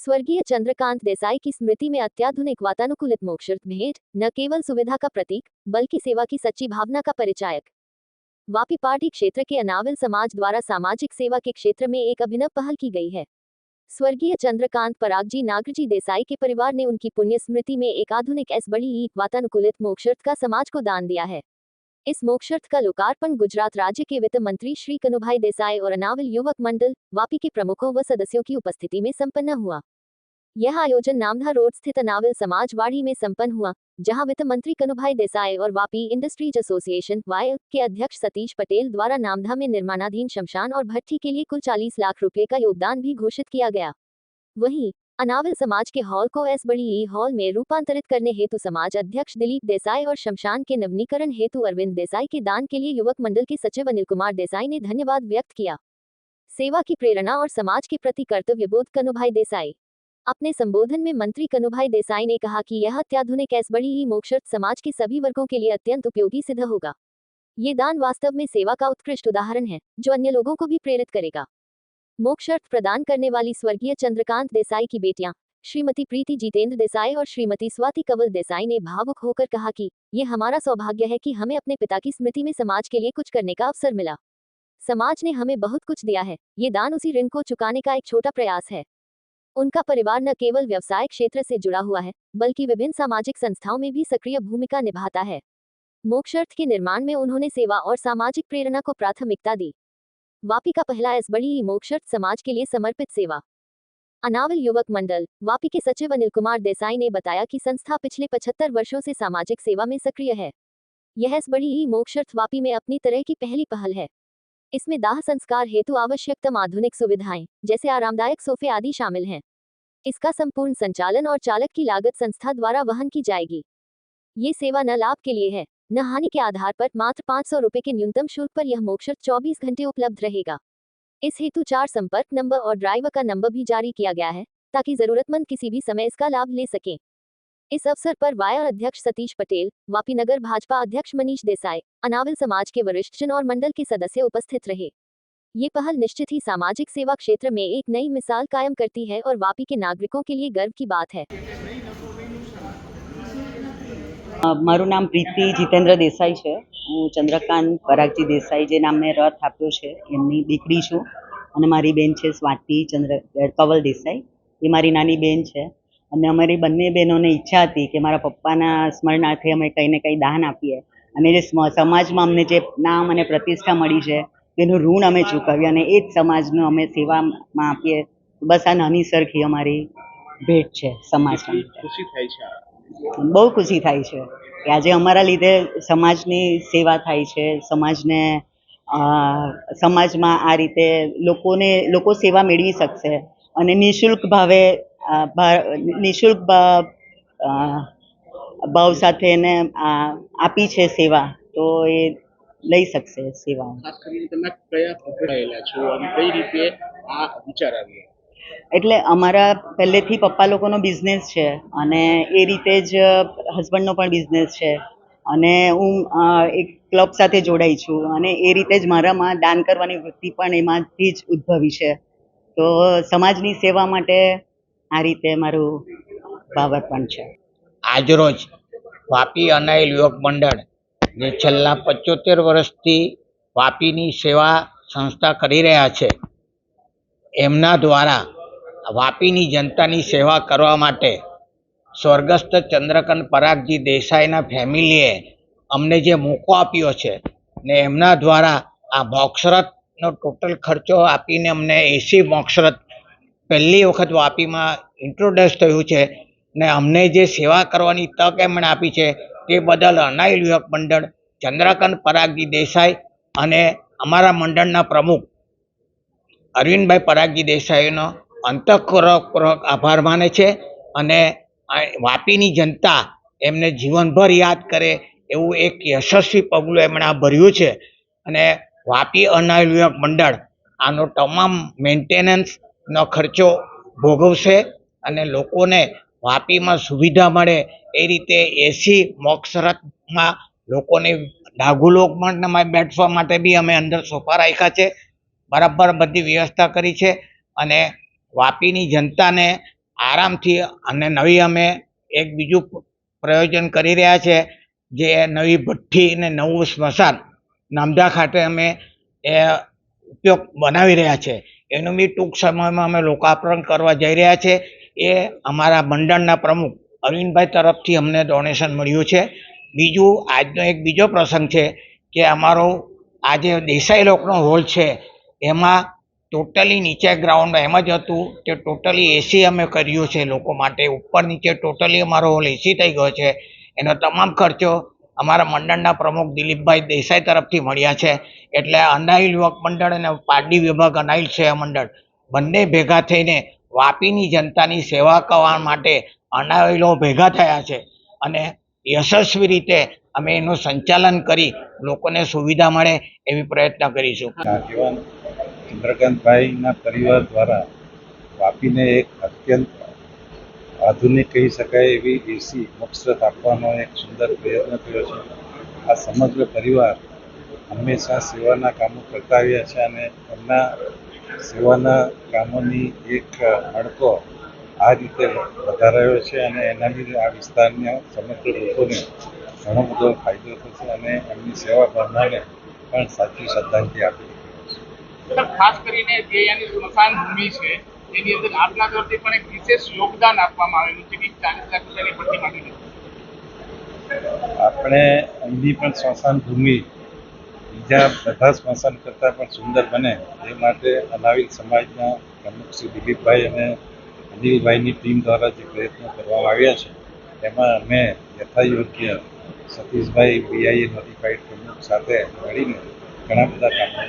स्वर्गीय चंद्रकांत देसाई की स्मृति में अत्याधुनिक वातानुकूलित मोक्षर्थ भेंट न केवल सुविधा का प्रतीक बल्कि सेवा की सच्ची भावना का परिचायक। वापी पार्टी क्षेत्र के अनाविल समाज द्वारा सामाजिक सेवा के क्षेत्र में एक अभिनव पहल की गई है। स्वर्गीय चंद्रकांत परागजी नागरजी देसाई के परिवार ने उनकी पुण्य स्मृति में एक आधुनिक बड़ी वातानुकूलित मोक्षर्थ का समाज को दान दिया है। इस मोक्षर्थ का लोकार्पण गुजरात राज्य के वित्त मंत्री श्री कनुभाई देसाई और अनाविल युवक मंडल वापी के प्रमुखों व सदस्यों की उपस्थिति में संपन्न हुआ। यह आयोजन नामधा रोड स्थित अनाविल समाजवाड़ी में संपन्न हुआ, जहां वित्त मंत्री कनुभाई देसाई और वापी इंडस्ट्रीज एसोसिएशन वाई के अध्यक्ष सतीश पटेल द्वारा नामधा में निर्माणाधीन शमशान और भट्ठी के लिए कुल 40 लाख रुपए का योगदान भी घोषित किया गया। वहीं अनाविल समाज के हॉल को बड़ी हॉल में रूपांतरित करने हेतु समाज अध्यक्ष दिलीप देसाई और शमशान के नवीनीकरण हेतु अरविंद देसाई के दान के लिए युवक मंडल के सचिव अनिल कुमार देसाई ने धन्यवाद व्यक्त किया। सेवा की प्रेरणा और समाज के प्रति कर्तव्यबोध कनुभाई देसाई। अपने संबोधन में मंत्री कनुभाई देसाई ने कहा कि यह अत्याधुनिक बड़ी मोक्षर्थ समाज के सभी वर्गों के लिए अत्यंत उपयोगी सिद्ध होगा। ये दान वास्तव में सेवा का उत्कृष्ट उदाहरण है, जो अन्य लोगों को भी प्रेरित करेगा। मोक्षर्थ प्रदान करने वाली स्वर्गीय चंद्रकांत देसाई की बेटियां श्रीमती प्रीति जितेंद्र देसाई और श्रीमती स्वाति कंवल देसाई ने भावुक होकर कहा कि ये हमारा सौभाग्य है कि हमें अपने पिता की स्मृति में समाज के लिए कुछ करने का अवसर मिला। समाज ने हमें बहुत कुछ दिया है, ये दान उसी ऋण को चुकाने का एक छोटा प्रयास है। उनका परिवार न केवल व्यवसाय क्षेत्र से जुड़ा हुआ है, बल्कि विभिन्न सामाजिक संस्थाओं में भी सक्रिय भूमिका निभाता है। मोक्षर्थ के निर्माण में उन्होंने सेवा और सामाजिक प्रेरणा को प्राथमिकता दी। वापी का पहला बड़ी मोक्षर्थ समाज के लिए समर्पित सेवा। अनाविल युवक मंडल वापी के सचिव अनिल कुमार देसाई ने बताया कि संस्था पिछले 75 वर्षों से सामाजिक सेवा में सक्रिय है। यह बड़ी मोक्षर्थ वापी में अपनी तरह की पहली पहल है। इसमें दाह संस्कार हेतु आवश्यकतम आधुनिक सुविधाएं जैसे आरामदायक सोफे आदि शामिल हैं। इसका संपूर्ण संचालन और चालक की लागत संस्था द्वारा वहन की जाएगी। ये सेवा न लाभ के लिए है, न हानि के आधार पर मात्र 500 रुपए के न्यूनतम शुल्क पर यह मोक्षर्थ 24 घंटे उपलब्ध रहेगा। इस हेतु 4 संपर्क नंबर और ड्राइवर का नंबर भी जारी किया गया है, ताकि जरूरतमंद किसी भी समय इसका लाभ ले सकें। इस अवसर पर वाया अध्यक्ष सतीश पटेल, वापी नगर भाजपा अध्यक्ष मनीष देसाई, अनाविल समाज के वरिष्ठजन और मंडल के सदस्य उपस्थित रहे। ये पहल निश्चित ही सामाजिक सेवा क्षेत्र में एक नई मिसाल कायम करती है और वापी के नागरिकों के लिए गर्व की बात है। मारू नाम प्रीति जितेंद्र देसाई है। हूँ चंद्रकांत परागजी देसाई जे नामने रथ आप्यो छे एमनी दीकरी छूं अने मारी बेन छे स्वाति कंवल देसाई, ये मारी नानी बेन छे। अने अमारी बंने बहनोने इच्छा हती के मारा पप्पाना स्मरणार्थे अमे कंई ने कंई दान आपीए अने जे समाजमां अमने जे नाम अने प्रतिष्ठा मळी छे तेनुं ऋण अमे चूकवीए अने ए ज समाजनो अमे सेवामां आपीए। बस आ नानी सरखी अमारी भेट छे समाजने। खुशी थाय छे, बहु खुशी थाय छे કે આજે અમારા લીધે સમાજની સેવા થાય છે, સમાજમાં આ રીતે લોકો સેવા મેળવી શકશે અને નિઃશુલ્ક ભાવ સાથે એને આપી છે સેવા, તો એ લઈ શકશે સેવા। ખાસ કરીને તમે કયા પકડાયેલા છો અને કઈ રીતે આ વિચાર આવ્યો? એટલે અમારા પહેલેથી પપ્પા લોકોનો બિઝનેસ છે અને એ રીતે જ હસબન્ડનો પણ બિઝનેસ છે અને હું એક ક્લબ સાથે જોડાઈ છું અને એ રીતે જ મારામાં દાન કરવાની વૃત્તિ પણ એમાંથી જ ઉદ્ભવી છે। તો સમાજની સેવા માટે આ રીતે મારું ભાવાર્પણ છે। આજરોજ વાપી અનાઇલ યુવક મંડળ જે છેલ્લા 75 વર્ષથી વાપીની સેવા સંસ્થા કરી રહ્યા છે, એમના દ્વારા વાપીની જનતાની સેવા કરવા માટે સ્વર્ગસ્થ ચંદ્રકાંત પરાગજી દેસાઈના ફેમિલીએ અમને જે મોકો આપ્યો છે ને એમના દ્વારા આ મોક્ષરથનો ટોટલ ખર્ચો આપીને અમને 80 મોક્ષરથ પહેલી વખત વાપીમાં ઇન્ટ્રોડ્યુસ થયું છે ને અમને જે સેવા કરવાની તક એમણે આપી છે તે બદલ અનાઇલ યુવક મંડળ ચંદ્રકાંત પરાગજી દેસાઈ અને અમારા મંડળના પ્રમુખ અરવિંદભાઈ પરાગજી દેસાઈનો અંતઃપૂર્વક આભાર માને છે અને વાપીની જનતા એમને જીવનભર યાદ કરે એવું એક યશસ્વી પગલું એમણે આ ભર્યું છે અને વાપી અનાઇલ યુવક મંડળ આનો તમામ મેન્ટેનન્સનો ખર્ચો ભોગવશે અને લોકોને વાપીમાં સુવિધા મળે એ રીતે 80 મોક્ષરથમાં લોકોને ડાઘુલોકમાં બેઠવા માટે બી અમે અંદર સોફા રાખ્યા છે, બરાબર બધી વ્યવસ્થા કરી છે અને વાપીની જનતાને આરામથી અને નવી અમે એક બીજું પ્રયોજન કરી રહ્યા છે, જે નવી ભઠ્ઠી અને નવું સ્મશાન નામદા ખાતે અમે એ ઉપયોગ બનાવી રહ્યા છે. એનું બી ટૂંક સમયમાં અમે લોકાર્પણ કરવા જઈ રહ્યા છે. એ અમારા મંડળના પ્રમુખ અરવિંદભાઈ તરફથી અમને ડોનેશન મળ્યું છે. બીજું આજનો એક બીજો પ્રસંગ છે કે અમારો આજે દેસાઈ લોકનો હોલ છે, એમાં ટોટલી નીચે ગ્રાઉન્ડ એમ જ હતું કે ટોટલી એસી અમે કર્યું છે લોકો માટે. ઉપર નીચે ટોટલી અમારો હોલ એસી થઈ ગયો છે. એનો તમામ ખર્ચો અમારા મંડળના પ્રમુખ દિલીપભાઈ દેસાઈ તરફથી મળ્યા છે. એટલે અનાઇલ યુવક મંડળ અને પારડી વિભાગ અનાઇલ સેવા મંડળ બંને ભેગા થઈને વાપીની જનતાની સેવા કરવા માટે અનાઇલો ભેગા થયા છે અને યશસ્વી રીતે અમે એનું સંચાલન કરી લોકોને સુવિધા મળે એવી પ્રયત્ન કરીશું. આગેવાન ચંદ્રકાંતભાઈના પરિવાર દ્વારા વાપીને એક અત્યંત આધુનિક કહી શકાય એવી એસી મકસદ આપવાનો એક સુંદર પ્રયત્ન કર્યો છે. આ સમગ્ર પરિવાર હંમેશા સેવાના કામો કરતા આવ્યા છે અને એમના સેવાના કામોની એક હડકો આ રીતે વધારાયો છે અને એના લીધે આ વિસ્તારના સમગ્ર લોકોને ઘણો બધો ફાયદો થશે અને એમની સેવા ભાવનાને પણ સાચી શ્રદ્ધાંજલિ આપી છે. ખાસ કરીને જે અહીંયાની સ્મશાન ભૂમિ છે એની અંદર આપના તરફથી પણ એક વિશેષ યોગદાન આપવામાં આવેલું છે કે 40 લાખ રૂપિયાની ભરતી માંગી. આપણે એમની પણ સ્મશાન ભૂમિ બીજા બધા સ્મશાન કરતાં પણ સુંદર બને એ માટે અનાવિલ સમાજના પ્રમુખ શ્રી દિલીપભાઈ અને અનિલભાઈની ટીમ દ્વારા જે પ્રયત્નો કરવામાં આવ્યા છે એમાં અમે યથાયોગ્ય સતીશભાઈ બીઆઈએ નોટિફાઈડ પ્રમુખ સાથે મળીને ઘણા બધા કામો